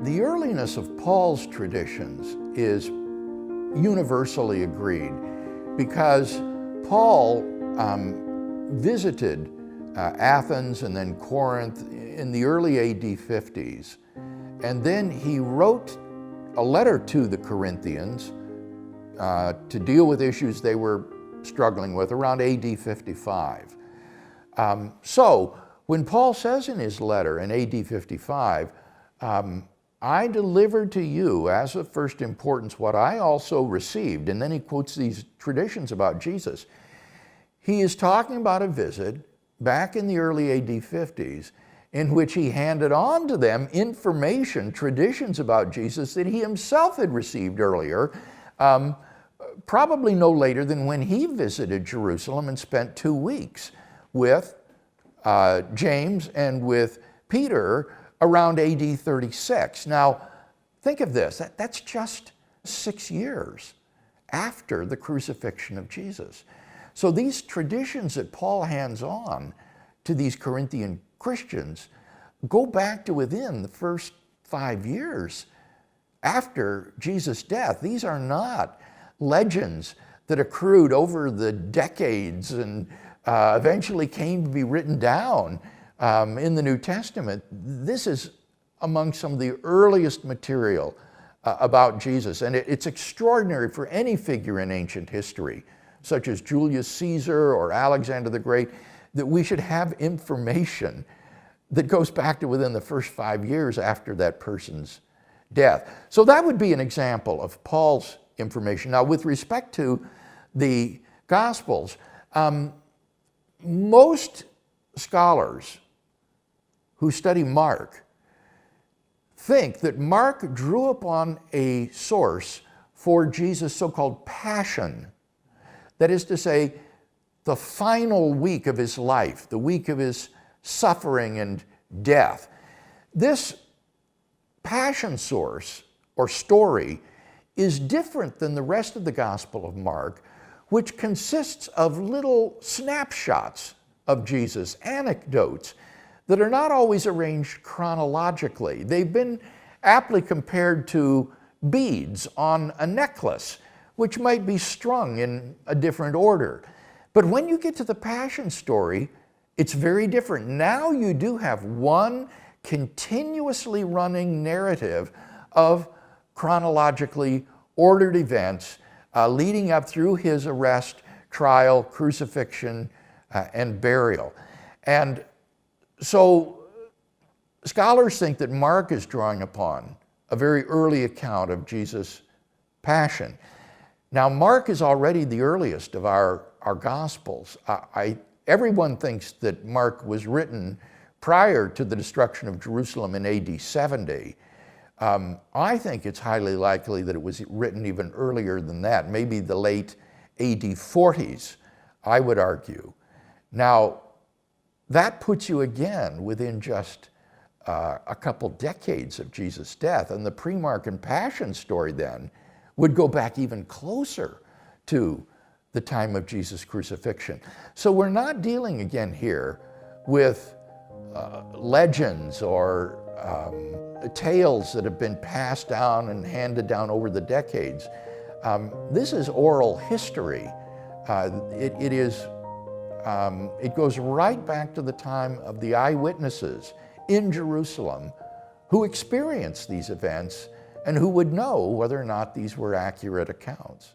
The earliness of Paul's traditions is universally agreed because Paul visited Athens and then Corinth in the early AD 50s. And then he wrote a letter to the Corinthians to deal with issues they were struggling with around AD 55. So when Paul says in his letter in AD 55, I delivered to you as of first importance what I also received, and then he quotes these traditions about Jesus. He is talking about a visit back in the early AD 50s in which he handed on to them information, traditions about Jesus that he himself had received earlier, probably no later than when he visited Jerusalem and spent 2 weeks with James and with Peter around AD 36. Now, think of this, that's just 6 years after the crucifixion of Jesus. So these traditions that Paul hands on to these Corinthian Christians go back to within the first 5 years after Jesus' death. These are not legends that accrued over the decades and eventually came to be written down in the New Testament. This is among some of the earliest material about Jesus, and it's extraordinary for any figure in ancient history, such as Julius Caesar or Alexander the Great, that we should have information that goes back to within the first 5 years after that person's death. So that would be an example of Paul's information. Now, with respect to the Gospels, most scholars who study Mark think that Mark drew upon a source for Jesus' so-called passion. That is to say, the final week of his life, the week of his suffering and death. This passion source or story is different than the rest of the Gospel of Mark, which consists of little snapshots of Jesus, anecdotes that are not always arranged chronologically. They've been aptly compared to beads on a necklace, which might be strung in a different order. But when you get to the Passion story, it's very different. Now you do have one continuously running narrative of chronologically ordered events leading up through his arrest, trial, crucifixion, and burial. And so scholars think that Mark is drawing upon a very early account of Jesus' passion. Now, Mark is already the earliest of our Gospels. Everyone thinks that Mark was written prior to the destruction of Jerusalem in AD 70. I think it's highly likely that it was written even earlier than that, maybe the late AD 40s, I would argue. Now, that puts you again within just a couple decades of Jesus' death, and the pre-Mark and Passion story then would go back even closer to the time of Jesus' crucifixion. So we're not dealing again here with legends or tales that have been passed down and handed down over the decades. This is oral history. It goes right back to the time of the eyewitnesses in Jerusalem who experienced these events and who would know whether or not these were accurate accounts.